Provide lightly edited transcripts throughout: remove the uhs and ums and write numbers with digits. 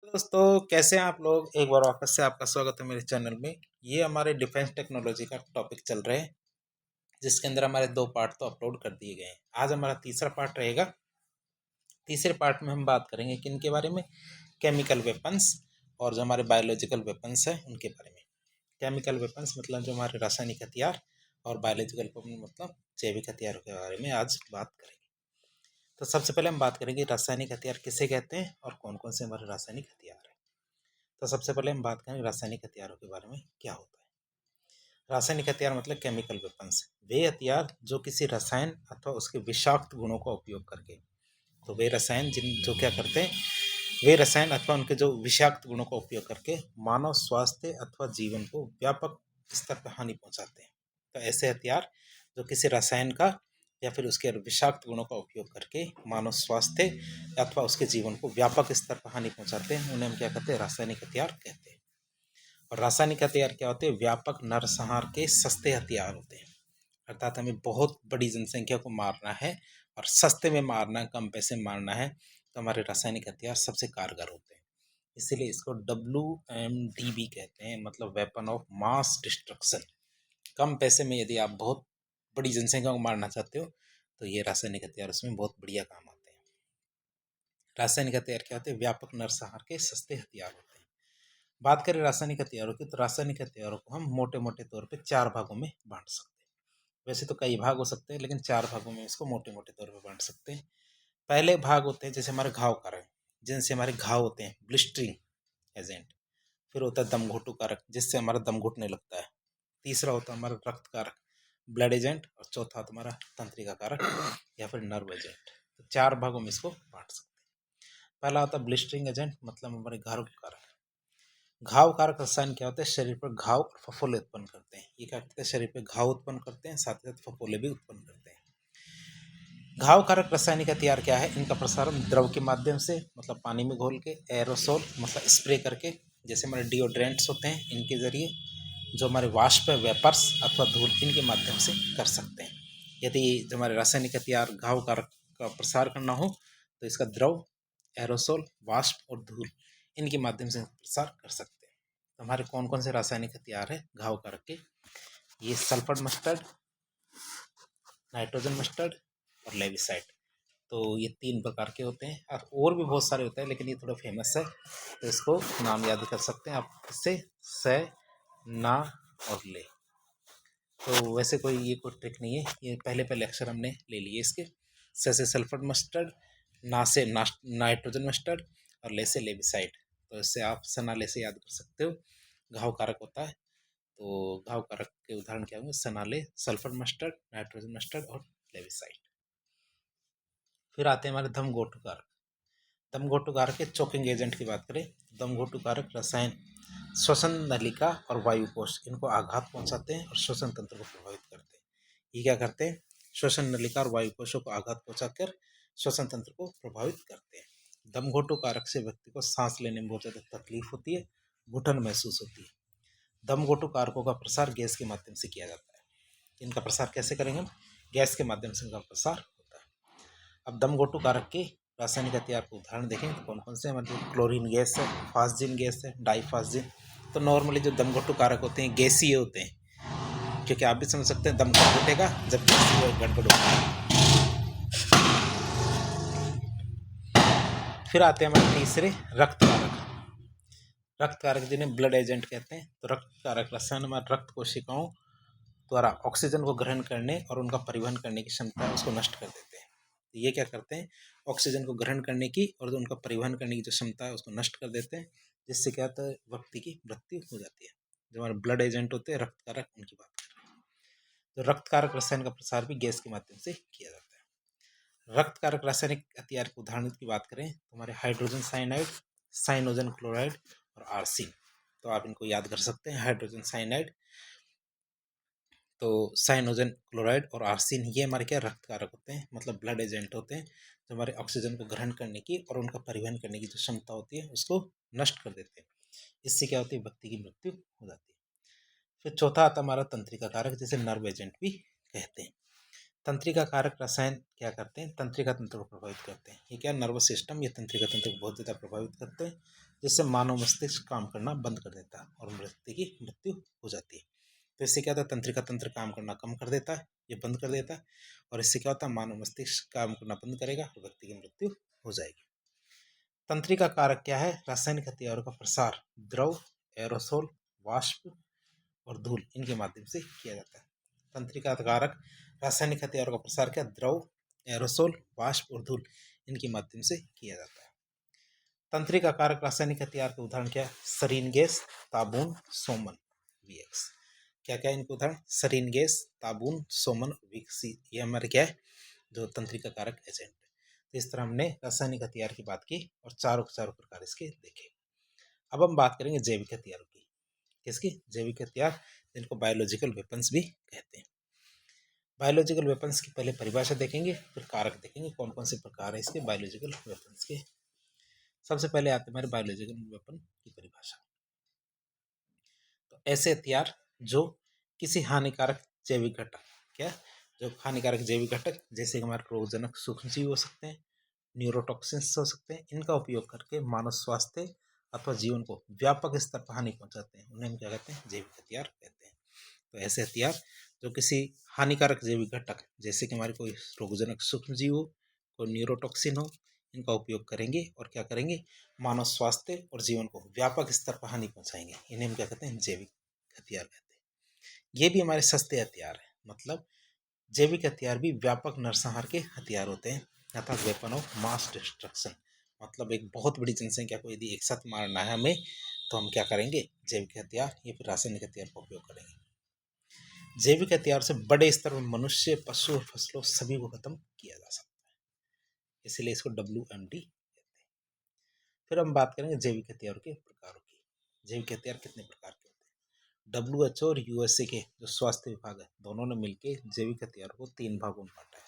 दोस्तों, कैसे हैं आप लोग? एक बार वापस से आपका स्वागत है मेरे चैनल में। ये हमारे डिफेंस टेक्नोलॉजी का टॉपिक चल रहे हैं, जिसके अंदर हमारे 2 पार्ट तो अपलोड कर दिए गए हैं। आज हमारा तीसरा पार्ट रहेगा। तीसरे पार्ट में हम बात करेंगे किन के बारे में? केमिकल वेपन्स और जो हमारे बायोलॉजिकल वेपन्स हैं उनके बारे में। केमिकल वेपन्स मतलब जो हमारे रासायनिक हथियार, और बायोलॉजिकल वेपन मतलब जैविक हथियारों के बारे में आज बात करेंगे। तो सबसे पहले हम बात करेंगे रासायनिक हथियार किसे कहते हैं और कौन कौन से हमारे रासायनिक हथियार हैं। तो सबसे पहले हम बात करें रासायनिक हथियारों के बारे में, क्या होता है। रासायनिक हथियार मतलब केमिकल वेपन्स, वे हथियार जो किसी रसायन अथवा उसके विषाक्त गुणों का उपयोग करके, तो वे रसायन जिन जो क्या करते हैं, वे रसायन अथवा उनके जो विषाक्त गुणों का उपयोग करके मानव स्वास्थ्य अथवा जीवन को व्यापक स्तर पर हानि पहुंचाते हैं। तो ऐसे हथियार जो किसी रसायन का या फिर उसके विषाक्त गुणों का उपयोग करके मानव स्वास्थ्य अथवा उसके जीवन को व्यापक स्तर पर हानि पहुंचाते हैं, उन्हें हम क्या कहते हैं? रासायनिक हथियार कहते हैं। और रासायनिक हथियार क्या होते हैं? व्यापक नरसंहार के सस्ते हथियार होते हैं। अर्थात हमें बहुत बड़ी जनसंख्या को मारना है और सस्ते में मारना है, कम पैसे में मारना है, तो हमारे रासायनिक हथियार सबसे कारगर होते हैं। इसीलिए इसको WMDB कहते हैं, मतलब वेपन ऑफ मास डिस्ट्रक्शन। कम पैसे में यदि आप बहुत बड़ी जनसंख्या को मारना चाहते हो तो ये रासायनिक हथियार उसमें बहुत बढ़िया काम आते हैं। रासायनिक हथियार क्या होते हैं? व्यापक नरसंहार के सस्ते हथियार होते हैं। बात करें रासायनिक हथियारों की, तो रासायनिक हथियारों को हम मोटे मोटे तौर पे 4 भागों में बांट सकते हैं। वैसे तो कई भाग हो सकते हैं, लेकिन 4 भागों में इसको मोटे मोटे तौर पे बांट सकते हैं। पहले भाग होते हैं जैसे हमारे घाव कारक, जिनसे हमारे घाव होते हैं, ब्लिस्टरिंग एजेंट। फिर होता है दम घोटू कारक, जिससे हमारा दम घुटने लगता है। तीसरा होता है हमारा रक्त कारक, ब्लड एजेंट। और चौथा होता हमारा तंत्रिका कारक या फिर नर्व एजेंट। तो 4 भागों में इसको बांट सकते हैं। पहला होता है ब्लिस्टरिंग एजेंट, मतलब हमारे घाव कारक। घाव कारक रसायन क्या होते हैं? शरीर पर घाव और फफोले उत्पन्न करते हैं। ये क्या करते हैं? शरीर पर घाव उत्पन्न करते हैं, साथ ही साथ फफोले भी उत्पन्न करते हैं। घाव कारक रासायनिक हथियार क्या है? इनका प्रसारण द्रव के माध्यम से, मतलब पानी में घोल के, एरोसोल मतलब स्प्रे करके, जैसे हमारे डिओड्रेंट्स होते हैं, इनके जरिए, जो हमारे वाष्प वेपर्स अथवा धूल, इनके माध्यम से कर सकते हैं। यदि जो हमारे रासायनिक हथियार घाव कारक का प्रसार करना हो तो इसका द्रव, एरोसोल, वाष्प और धूल, इनके माध्यम से प्रसार कर सकते हैं। तो हमारे कौन कौन से रासायनिक हथियार है घाव कारक के? ये सल्फर मस्टर्ड, नाइट्रोजन मस्टर्ड और लेविसाइड। तो ये 3 प्रकार के होते हैं, और भी बहुत सारे होते हैं, लेकिन ये थोड़ा फेमस है, तो इसको नाम याद कर सकते हैं आप इससे, से, ना और ले। तो वैसे कोई ये कोई ट्रिक नहीं है, ये पहले पहले अक्षर हमने ले लिए इसके। से सल्फर मस्टर्ड, ना से नाइट्रोजन मस्टर्ड और ले से लेविसाइड। तो इससे आप सनाले से याद कर सकते हो। घाव कारक होता है, तो घाव कारक के उदाहरण क्या होंगे? सनाले, सल्फर मस्टर्ड, नाइट्रोजन मस्टर्ड और लेविसाइड। फिर आते हैं हमारे धमघोटू कारक। दमघोटू कारक के चोकिंग एजेंट की बात करें, दमघोटू कारक रसायन श्वसन नलिका और वायुकोश, इनको आघात पहुंचाते हैं और श्वसन तंत्र को प्रभावित करते हैं। ये क्या करते हैं? श्वसन नलिका और वायुकोशों को आघात पहुंचाकर श्वसन तंत्र को प्रभावित करते हैं। दमघोटू कारक से व्यक्ति को सांस लेने में बहुत ज़्यादा तकलीफ होती है, घुटन महसूस होती है। दमघोटू कारकों का प्रसार गैस के माध्यम से किया जाता है। इनका प्रसार कैसे करेंगे हम? गैस के माध्यम से इनका प्रसार होता है। अब दमघोटू कारक के रासायनिक हथियार को उदाहरण देखें तो कौन कौन से? मतलब क्लोरीन गैस है, फास्जिन गैस है, डाईफास्जिन। तो नॉर्मली जो दमघोटू कारक होते हैं गैसीय होते हैं, क्योंकि आप भी समझ सकते हैं दम कब घुटेगा? जब गड़बड़ होगा। फिर आते हैं हमारे तीसरे, रक्त कारक। रक्त कारक जिन्हें ब्लड एजेंट कहते हैं। तो रक्त कारक रसायन हमारे रक्त कोशिकाओं द्वारा ऑक्सीजन को ग्रहण करने और उनका परिवहन करने की क्षमता है उसको नष्ट कर देते हैं। तो ये क्या करते हैं? ऑक्सीजन को ग्रहण करने की और उनका परिवहन करने की जो क्षमता है उसको नष्ट कर देते हैं, जिससे क्या होता है? व्यक्ति की मृत्यु हो जाती है। जो हमारे ब्लड एजेंट होते हैं, रक्त कारक, उनकी बात कर रहे हैं। तो रक्त कारक रसायन का प्रसार भी गैस के माध्यम से किया जाता है। रक्त कारक रासायनिक हथियार के उदाहरण की बात करें तो हमारे हाइड्रोजन साइनाइड, साइनोजन क्लोराइड और आर्सिन। तो आप इनको याद कर सकते हैं। हाइड्रोजन साइनाइड, तो साइनोजन क्लोराइड और आर्सिन, ये हमारे क्या रक्त कारक होते हैं, मतलब ब्लड एजेंट होते हैं, जो हमारे ऑक्सीजन को ग्रहण करने की और उनका परिवहन करने की जो क्षमता होती है उसको नष्ट कर देते हैं। इससे क्या होती है? व्यक्ति की मृत्यु हो जाती है। फिर चौथा आता हमारा तंत्रिका कारक, जिसे नर्व एजेंट भी कहते हैं। तंत्रिका कारक रसायन क्या करते हैं? तंत्रिका तंत्र को प्रभावित करते हैं। ये क्या? नर्वस सिस्टम या तंत्रिका तंत्र को बहुत ज़्यादा प्रभावित करते हैं, जिससे मानव मस्तिष्क काम करना बंद कर देता है और व्यक्ति की मृत्यु हो जाती है। तो इससे क्या होता है, तंत्रिका तंत्र काम करना कम कर देता है, ये बंद कर देता है, और इससे क्या होता है, मानव मस्तिष्क काम करना बंद करेगा और व्यक्ति की मृत्यु हो जाएगी। तंत्रिका कारक क्या है, रासायनिक हथियारों का प्रसार द्रव, एरोसोल, वाष्प और धूल इनके माध्यम से किया जाता है। तंत्रिका कारक रासायनिक हथियारों का प्रसार क्या, द्रव, एरोसोल, वाष्प और धूल इनके माध्यम से किया जाता है। तंत्रिका कारक रासायनिक हथियार के उदाहरण क्या है, सरीन गैस, ताबून, सोमन, वीएक्स। क्या क्या इनके उदाहरण, सरीन गैस, ताबून, सोमन, वीक्स, ये हमारे क्या है, जो तंत्रिका कारक एजेंट है। तो इस तरह हमने रासायनिक हथियार की बात की और चारों प्रकार इसके देखे। अब हम बात करेंगे जैविक हथियारों की। किसकी, जैविक हथियार, जिनको बायोलॉजिकल वेपन्स भी कहते हैं। बायोलॉजिकल वेपन्स की पहले परिभाषा देखेंगे, फिर कारक देखेंगे कौन कौन से प्रकार है इसके बायोलॉजिकल वेपन्स के। सबसे पहले आते हैं हमारे बायोलॉजिकल वेपन की परिभाषा। तो ऐसे हथियार जो किसी हानिकारक जैविक घटक, क्या, जो हानिकारक जैविक घटक जैसे हमारे रोगजनक सूक्ष्मजीव हो सकते हैं, न्यूरोटॉक्सिन्स हो सकते हैं, इनका उपयोग करके मानव स्वास्थ्य अथवा जीवन को व्यापक स्तर पर हानि पहुंचाते हैं, उन्हें हम क्या कहते हैं, जैविक हथियार कहते हैं। तो ऐसे हथियार जो किसी हानिकारक जैविक घटक जैसे कि हमारे कोई रोगजनक सूक्ष्मजीव हो, कोई न्यूरोटॉक्सिन हो, इनका उपयोग करेंगे और क्या करेंगे, मानव स्वास्थ्य और जीवन को व्यापक स्तर पर हानि पहुंचाएंगे, इन्हें हम क्या कहते हैं, जैविक हथियार कहते हैं। ये भी हमारे सस्ते हथियार है, मतलब जैविक हथियार भी व्यापक नरसंहार के हथियार होते हैं, अर्थात वेपन ऑफ मास डिस्ट्रक्शन। मतलब एक बहुत बड़ी जनसंख्या को यदि एक साथ मारना है हमें, तो हम क्या करेंगे, जैविक हथियार या फिर रासायनिक हथियार का उपयोग करेंगे। जैविक हथियार से बड़े स्तर पर मनुष्य, पशु और फसलों सभी को खत्म किया जा सकता है, इसलिए इसको WMD कहते हैं। फिर हम बात करेंगे जैविक हथियारों के प्रकारों की। जैविक हथियार कितने प्रकार के होते हैं। WHO और USA के जो स्वास्थ्य विभाग है, दोनों ने मिलकर जैविक हथियारों को 3 भागों में बांटा है।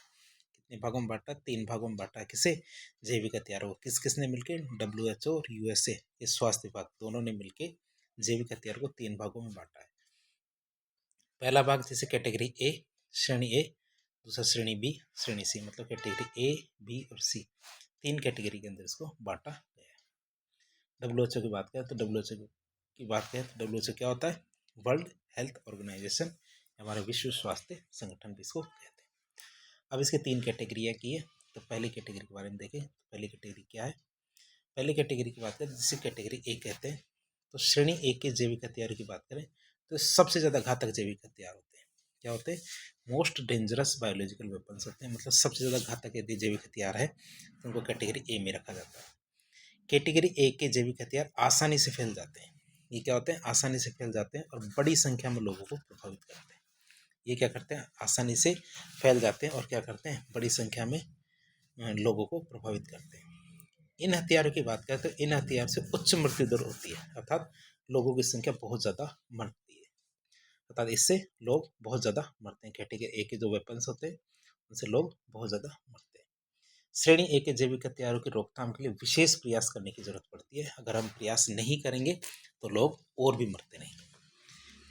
कितने भागों में बांटा, 3 भागों में बांटा है। किसे, जैविक हथियारों को। किस किसने मिलकर, WHO और USA के स्वास्थ्य विभाग दोनों ने मिलकर जैविक हथियार को 3 भागों में बांटा है। पहला भाग जैसे कैटेगरी ए, श्रेणी ए, दूसरा श्रेणी बी, श्रेणी सी, मतलब कैटेगरी ए, बी और सी, 3 कैटेगरी के अंदर इसको बांटा गया है। WHO की बात करें तो WHO क्या होता है, वर्ल्ड हेल्थ ऑर्गेनाइजेशन, हमारे विश्व स्वास्थ्य संगठन भी इसको कहते हैं। अब इसके 3 कैटेगरियाँ की है। तो पहली कैटेगरी के बारे में देखें, पहली कैटेगरी क्या है। पहली कैटेगरी की बात करें जिसे कैटेगरी ए कहते हैं। तो श्रेणी ए के जैविक हथियार की बात करें तो सबसे ज़्यादा घातक जैविक हथियार होते हैं। क्या होते हैं, मोस्ट डेंजरस बायोलॉजिकल वेपन्स होते हैं, मतलब सबसे ज़्यादा घातक यदि जैविक हथियार है तो उनको कैटेगरी ए में रखा जाता है। कैटेगरी ए के जैविक हथियार आसानी से फैल जाते हैं। ये क्या होते हैं, आसानी से फैल जाते हैं और बड़ी संख्या में लोगों को प्रभावित करते हैं। ये क्या करते हैं, आसानी से फैल जाते हैं और क्या करते हैं, बड़ी संख्या में लोगों को प्रभावित करते हैं। इन हथियारों की बात करें तो इन हथियार से उच्च मृत्यु दर होती है, अर्थात लोगों की संख्या बहुत ज़्यादा मरती है, अर्थात इससे लोग बहुत ज़्यादा मरते हैं। कैटेगरी ए के जो वेपन्स होते हैं उनसे लोग बहुत ज़्यादा मरते हैं। श्रेणी ए के जैविक हथियारों की रोकथाम के लिए विशेष प्रयास करने की जरूरत पड़ती है। अगर हम प्रयास नहीं करेंगे तो लोग और भी मरते रहेंगे।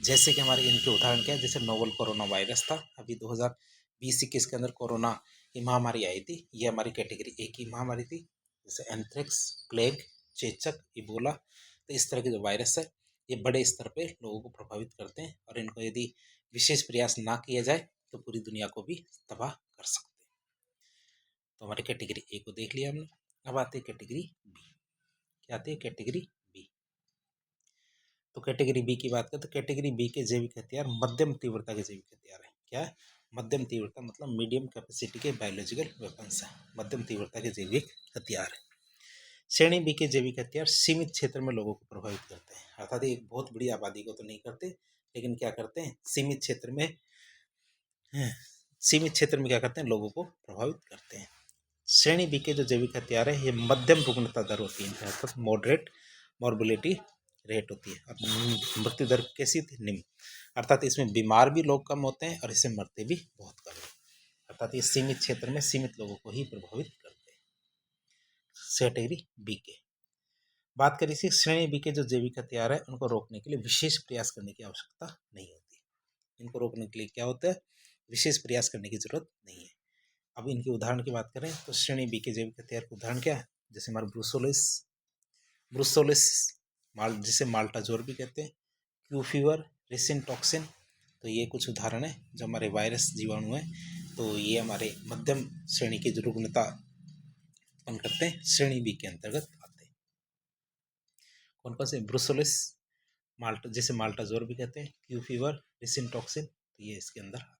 जैसे कि हमारे इनके उदाहरण क्या है, जैसे नोवल कोरोना वायरस था, अभी 2020-21 के अंदर कोरोना की महामारी आई थी, ये हमारी कैटेगरी ए की महामारी थी। जैसे एंथ्रेक्स, प्लेग, चेचक, इबोला, तो इस तरह के जो वायरस है ये बड़े स्तर पे लोगों को प्रभावित करते हैं और इनको यदि विशेष प्रयास ना किया जाए तो पूरी दुनिया को भी तबाह कर सकते हैं। तो हमारे कैटेगरी ए को देख लिया हमने। अब आते हैं कैटेगरी बी। क्या आती है, कैटेगरी बी। तो कैटेगरी बी की बात करें तो कैटेगरी बी के जैविक हथियार मध्यम तीव्रता के जैविक हथियार है। क्या है, मध्यम तीव्रता, मतलब मीडियम कैपेसिटी के बायोलॉजिकल वेपन्स है, मध्यम तीव्रता के जैविक हथियार है। श्रेणी बी के जैविक हथियार सीमित क्षेत्र में लोगों को प्रभावित करते हैं, अर्थात एक बहुत बड़ी आबादी को तो नहीं करते, लेकिन क्या करते हैं, सीमित क्षेत्र में क्या करते हैं, लोगों को प्रभावित करते हैं। श्रेणी बी के जो जैविक हथियार है ये मध्यम रुग्णता दर होती है, अर्थात मॉडरेट मॉर्बिलिटी रेट होती है, और मृत्यु दर कैसी होती है, निम्न, अर्थात इसमें बीमार भी लोग कम होते हैं और इससे मरते भी बहुत कम है, अर्थात ये सीमित क्षेत्र में सीमित लोगों को ही प्रभावित करते हैं। कैटेगरी बी के बात करें, इसी श्रेणी बी के जो जैविक हथियार है उनको रोकने के लिए विशेष प्रयास करने की आवश्यकता नहीं होती। इनको रोकने के लिए क्या होता है, विशेष प्रयास करने की जरूरत नहीं है। अब इनके उदाहरण की बात करें तो श्रेणी बी के जैविक हथियार के उदाहरण क्या है, जैसे हमारा ब्रूसोलिस, ब्रुसोलिस जिसे माल्टाजोर भी कहते हैं, क्यू फीवर, रेसिन टॉक्सिन। तो ये कुछ उदाहरण है जो हमारे वायरस जीवाणु हैं। तो ये हमारे मध्यम श्रेणी की जो रुग्णता उत्पन्न करते हैं, श्रेणी बी के अंतर्गत आते हैं। कौन कौन से? ब्रुसोलिस, जिसे माल्टाजोर भी कहते हैं, क्यू फीवर, रेसिन टॉक्सिन, तो ये इसके अंदर आते हैं।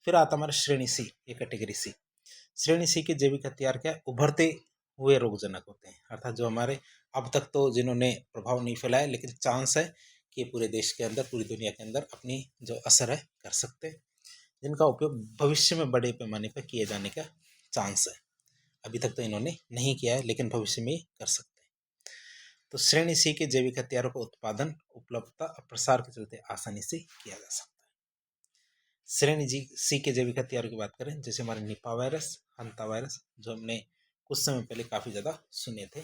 फिर आता हमारा श्रेणी सी, ये कैटेगरी सी। श्रेणी सी के जैविक हथियार क्या? उभरते हुए रोगजनक होते हैं, अर्थात जो हमारे अब तक तो जिन्होंने प्रभाव नहीं फैलाया, लेकिन चांस है कि पूरे देश के अंदर, पूरी दुनिया के अंदर अपनी जो असर है कर सकते हैं, जिनका उपयोग भविष्य में बड़े पैमाने पर किए जाने का चांस है। अभी तक तो इन्होंने नहीं किया है, लेकिन भविष्य में कर सकते हैं। तो श्रेणी सी के जैविक हथियारों का उत्पादन, उपलब्धता और प्रसार के चलते आसानी से किया जा सकता है। श्रेणी जी सी के जैविक हथियारों की बात करें, जैसे हमारे निपा वायरस, हंता वायरस, जो हमने कुछ समय पहले काफ़ी ज़्यादा सुने थे।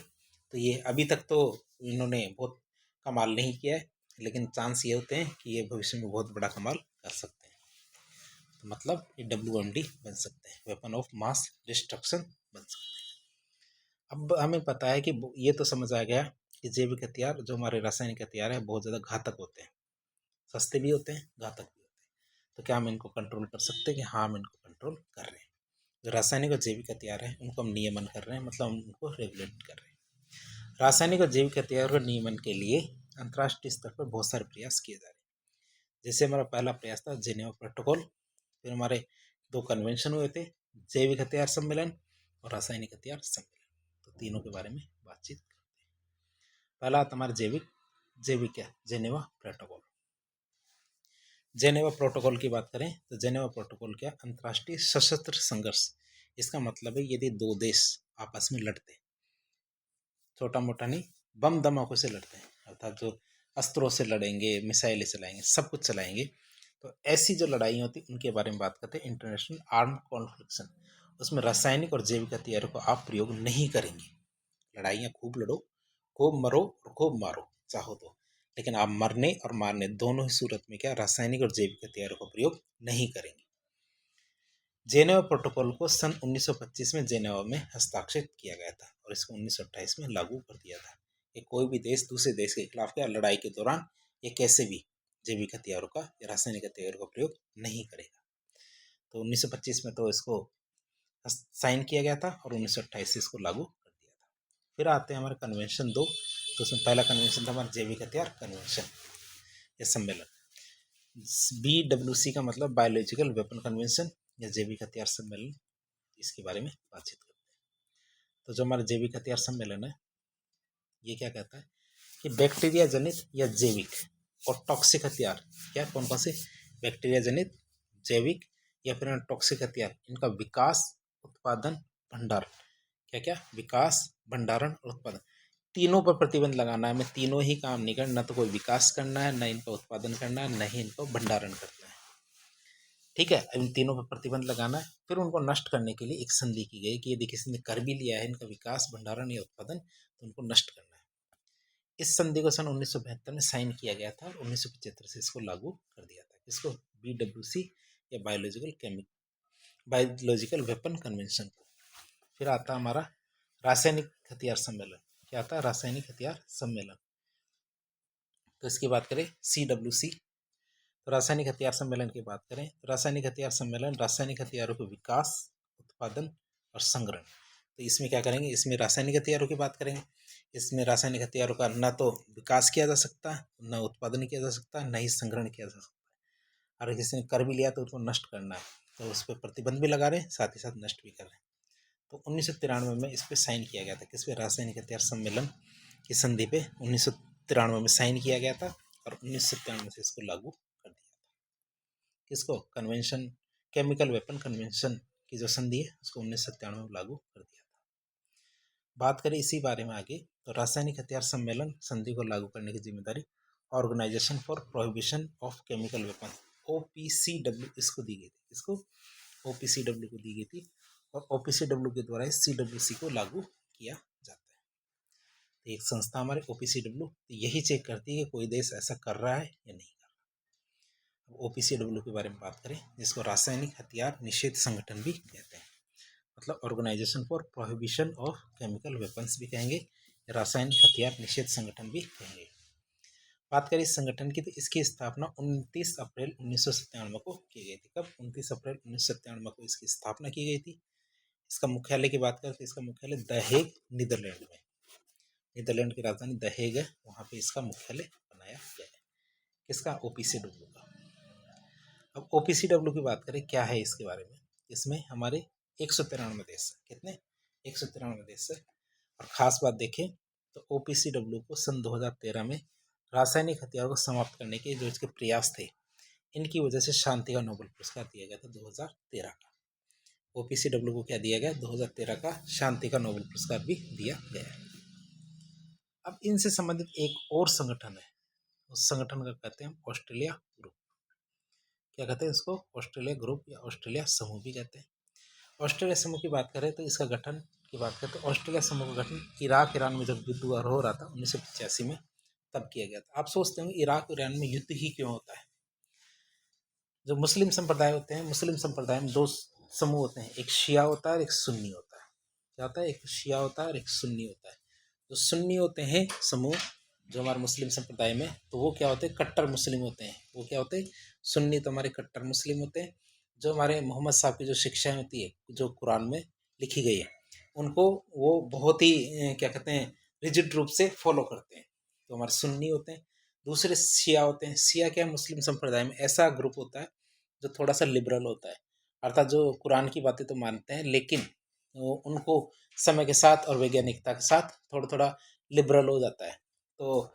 तो ये अभी तक तो इन्होंने बहुत कमाल नहीं किया है, लेकिन चांस ये होते हैं कि ये भविष्य में बहुत बड़ा कमाल कर सकते हैं। तो मतलब ये WMD बन सकते हैं, वेपन ऑफ मास डिस्ट्रक्शन बन सकते हैं। अब हमें पता है कि ये तो समझ आ गया कि जैविक हथियार जो हमारे रासायनिक हथियार है बहुत ज़्यादा घातक होते हैं, सस्ते भी होते हैं, घातक भी होते हैं। तो क्या हम इनको कंट्रोल कर सकते हैं? कि हाँ, हम इनको कंट्रोल कर रहे हैं। जो रासायनिक और जैविक हथियार है उनको हम नियमन कर रहे हैं, मतलब हम उनको रेगुलेट कर रहे हैं। रासायनिक और जैविक हथियार के नियमन के लिए अंतर्राष्ट्रीय स्तर पर बहुत सारे प्रयास किए जा रहे हैं। जैसे हमारा पहला प्रयास था जेनेवा प्रोटोकॉल, फिर हमारे 2 कन्वेंशन हुए थे, जैविक हथियार सम्मेलन और रासायनिक हथियार सम्मेलन। तो तीनों के बारे में बातचीत करते हैं। पहला आता हमारा जैविक क्या? Geneva protocol. जेनेवा प्रोटोकॉल की बात करें तो जेनेवा प्रोटोकॉल क्या? अंतर्राष्ट्रीय सशस्त्र संघर्ष। इसका मतलब है यदि 2 देश आपस में लड़ते हैं, छोटा मोटा नहीं, बम धमाकों से लड़ते हैं, अर्थात जो अस्त्रों से लड़ेंगे, मिसाइलें चलाएंगे, सब कुछ चलाएंगे, तो ऐसी जो लड़ाई होती है उनके बारे में बात करते हैं, इंटरनेशनल आर्म कॉन्फ्लिक्शन। उसमें रासायनिक और जैविक हथियारों को आप प्रयोग नहीं करेंगे। लड़ाइयाँ खूब लड़ो, खूब मरो और खूब मारो चाहो तो, लेकिन आप मरने और मारने दोनों ही सूरत में क्या? रासायनिक और जैविक हथियारों का प्रयोग नहीं करेंगे। जेनेवा प्रोटोकॉल को सन 1925 में जेनेवा में हस्ताक्षरित किया गया था और इसको 1928 में लागू कर दिया था कि कोई भी देश दूसरे देश के खिलाफ क्या? लड़ाई के दौरान ये कैसे भी जैविक हथियारों का या रासायनिक हथियारों का प्रयोग नहीं करेगा। तो 1925 में तो इसको साइन किया गया था और 1928 से इसको लागू कर दिया था। फिर आते हैं हमारे कन्वेंशन 2। तो उसमें पहला कन्वेंशन था हमारा जैविक हथियार कन्वेंशन या सम्मेलन। BWC का मतलब बायोलॉजिकल वेपन कन्वेंशन या जैविक हथियार सम्मेलन। इसके बारे में बातचीत करते हैं। तो जो हमारा जैविक हथियार सम्मेलन है ये क्या कहता है कि बैक्टीरिया जनित या जैविक और टॉक्सिक हथियार, क्या कौन कौन से? बैक्टीरिया जनित, जैविक या फिर टॉक्सिक हथियार, इनका विकास, उत्पादन, भंडारण, क्या क्या? विकास, भंडारण और उत्पादन, तीनों पर प्रतिबंध लगाना है। हमें तीनों ही काम नहीं करना, न तो कोई विकास करना है, न इनका उत्पादन करना है, न ही इनको भंडारण करना है। ठीक है, इन तीनों पर प्रतिबंध लगाना है। फिर उनको नष्ट करने के लिए एक संधि की गई कि यदि किसी ने कर भी लिया है इनका विकास, भंडारण या उत्पादन, तो उनको नष्ट करना है। इस संधि को सन 1972 में साइन किया गया था और 1975 से इसको लागू कर दिया था। इसको BWC या बायोलॉजिकल वेपन कन्वेंशन को। फिर आता हमारा रासायनिक हथियार सम्मेलन। क्या आता है? रासायनिक हथियार सम्मेलन। तो इसकी बात करें CWC। तो रासायनिक हथियार सम्मेलन की बात करें तो रासायनिक हथियार सम्मेलन रासायनिक हथियारों के विकास, उत्पादन और संग्रहण। तो इसमें क्या करेंगे? इसमें रासायनिक हथियारों की बात करेंगे। इसमें रासायनिक हथियारों का न तो विकास किया जा सकता, न उत्पादन किया जा सकता, न ही संग्रहण किया जा सकता। और किसी ने कर भी लिया तो उसको नष्ट करना है, तो उस पर प्रतिबंध भी लगा रहे हैं, साथ ही साथ नष्ट भी कर रहे हैं। तो 1993 में इस पर साइन किया गया था। किस पे? रासायनिक हथियार सम्मेलन की संधि पे 1993 में साइन किया गया था और 1997 से इसको लागू कर दिया था। किसको? कन्वेंशन, केमिकल वेपन कन्वेंशन की जो संधि है उसको 1997 में लागू कर दिया था। बात करें इसी बारे में आगे, तो रासायनिक हथियार सम्मेलन संधि को लागू करने की जिम्मेदारी organisation for prohibition of chemical weapon OPCW इसको दी गई थी। इसको OPCW को दी गई थी और OPCW के द्वारा CWC को लागू किया जाता है। तो एक संस्था हमारे OPCW यही चेक करती है कि कोई देश ऐसा कर रहा है या नहीं कर रहा। अब OPCW के बारे में बात करें, जिसको रासायनिक हथियार निषेध संगठन भी कहते हैं, मतलब organisation for prohibition of chemical weapons भी कहेंगे रासायनिक हथियार निषेध संगठन भी कहेंगे। बात करें इस संगठन की तो इसकी स्थापना 29 अप्रैल 1997 को की गई थी। कब? 29 अप्रैल 1997 को इसकी स्थापना की गई थी। इसका मुख्यालय की बात करें तो इसका मुख्यालय द हेग, नीदरलैंड में। नीदरलैंड की राजधानी द हेग है, वहाँ पे इसका मुख्यालय बनाया गया है। किसका? ओपीसीडब्ल्यू का। अब ओपीसीडब्ल्यू की बात करें क्या है इसके बारे में। इसमें हमारे 193 देश है। कितने? 193 देश है। और ख़ास बात देखें तो ओपीसीडब्ल्यू को सन 2013 में रासायनिक हथियारों को समाप्त करने के जो इसके प्रयास थे, इनकी वजह से शांति का नोबेल पुरस्कार दिया गया था 2013 का। ओपीसीडब्ल्यू को क्या दिया गया? 2013 का शांति का नोबेल पुरस्कार भी दिया गया। अब इनसे संबंधित एक और संगठन है, उस संगठन का कहते हैं ऑस्ट्रेलिया ग्रुप। क्या कहते हैं इसको? ऑस्ट्रेलिया ग्रुप या ऑस्ट्रेलिया समूह भी कहते हैं। ऑस्ट्रेलिया समूह की बात करें तो इसका गठन की बात करें तो ऑस्ट्रेलिया समूह का गठन इराक ईरान में जब युद्ध हो रहा था 1985 में, तब किया गया था। आप सोचते होंगे इराक ईरान में युद्ध ही क्यों होता है? जो मुस्लिम संप्रदाय होते हैं, मुस्लिम संप्रदाय में दो समूह होते हैं, एक शिया होता है और एक सुन्नी होता है। क्या होता है? एक शिया होता है और एक सुन्नी होता है। जो सुन्नी होते हैं समूह जो हमारे मुस्लिम संप्रदाय में, तो वो क्या होते हैं? कट्टर मुस्लिम होते हैं। वो क्या होते हैं? सुन्नी तो हमारे कट्टर मुस्लिम होते हैं। जो हमारे मोहम्मद साहब की जो शिक्षाएं होती है, जो कुरान में लिखी गई है, उनको वो बहुत ही क्या कहते हैं, रिजिड रूप से फॉलो करते हैं, तो हमारे सुन्नी होते हैं। दूसरे शिया होते हैं। शिया क्या है? मुस्लिम संप्रदाय में ऐसा ग्रुप होता है जो थोड़ा सा लिबरल होता है, अर्थात जो कुरान की बातें तो मानते हैं, लेकिन उनको समय के साथ और वैज्ञानिकता के साथ थोड़ा थोड़ा लिबरल हो जाता है। तो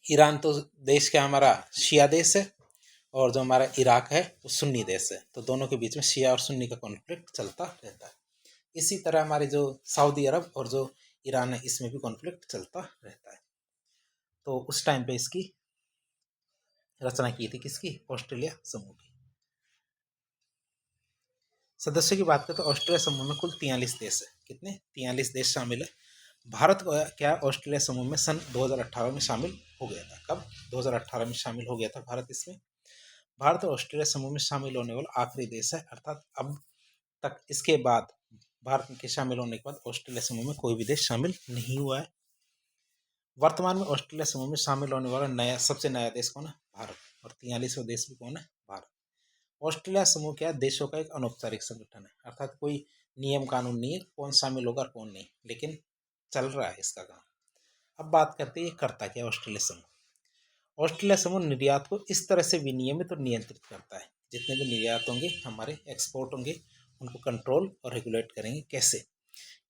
ईरान तो देश क्या हमारा शिया देश है, और जो हमारा इराक है वो सुन्नी देश है। तो दोनों के बीच में शिया और सुन्नी का कॉन्फ्लिक्ट चलता रहता है। इसी तरह हमारे जो सऊदी अरब और जो ईरान है, इसमें भी कॉन्फ्लिक्ट चलता रहता है। तो उस टाइम पे इसकी रचना की थी किसकी? ऑस्ट्रेलिया समूह की। सदस्यों की बात करें तो ऑस्ट्रेलिया समूह में कुल 43 देश है। कितने? 43 देश शामिल है। भारत को क्या ऑस्ट्रेलिया समूह में सन 2018 में शामिल हो गया था। कब? 2018 में शामिल हो गया था भारत इसमें। भारत और ऑस्ट्रेलिया समूह में शामिल होने वाला आखिरी देश है, अर्थात अब तक इसके बाद भारत के शामिल होने के बाद ऑस्ट्रेलिया समूह में कोई भी देश शामिल नहीं हुआ है। वर्तमान में ऑस्ट्रेलिया समूह में शामिल होने वाला सबसे नया देश कौन है? भारत। और 43वां देश भी कौन है? भारत। ऑस्ट्रेलिया समूह क्या है? देशों का एक अनौपचारिक संगठन है, अर्थात कोई नियम कानून नहीं है कौन शामिल होगा और कौन नहीं, लेकिन चल रहा है इसका काम। अब बात करते हैं ये करता क्या है ऑस्ट्रेलिया समूह। ऑस्ट्रेलिया समूह निर्यात को इस तरह से विनियमित और नियंत्रित करता है, जितने भी निर्यात होंगे हमारे एक्सपोर्ट होंगे उनको कंट्रोल और रेगुलेट करेंगे। कैसे?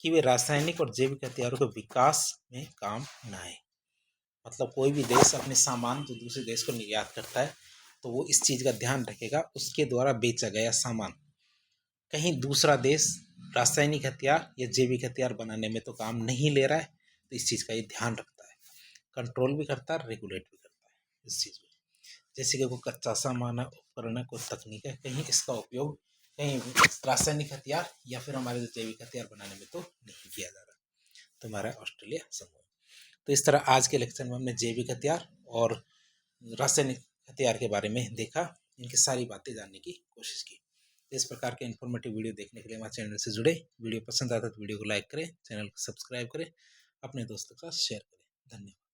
कि वे रासायनिक और जैविक हथियारों के विकास में काम न आए। मतलब कोई भी देश अपने सामान जो दूसरे देश को निर्यात करता है, तो वो इस चीज़ का ध्यान रखेगा उसके द्वारा बेचा गया सामान कहीं दूसरा देश रासायनिक हथियार या जैविक हथियार बनाने में तो काम नहीं ले रहा है। तो इस चीज़ का ये ध्यान रखता है, कंट्रोल भी करता है, रेगुलेट भी करता है इस चीज़ में। जैसे कि कोई कच्चा सामान है, उपकरण है, कोई तकनीक है, कहीं इसका उपयोग कहीं रासायनिक हथियार या फिर हमारे जो जैविक हथियार बनाने में तो नहीं किया जा रहा। तो हमारा ऑस्ट्रेलिया समूह। तो इस तरह आज के लेक्चर में हमने जैविक हथियार और रासायनिक हथियार के बारे में देखा, इनकी सारी बातें जानने की कोशिश की। इस प्रकार के इन्फॉर्मेटिव वीडियो देखने के लिए हमारे चैनल से जुड़े। वीडियो पसंद आता है तो वीडियो को लाइक करें, चैनल को सब्सक्राइब करें, अपने दोस्तों के साथ शेयर करें। धन्यवाद।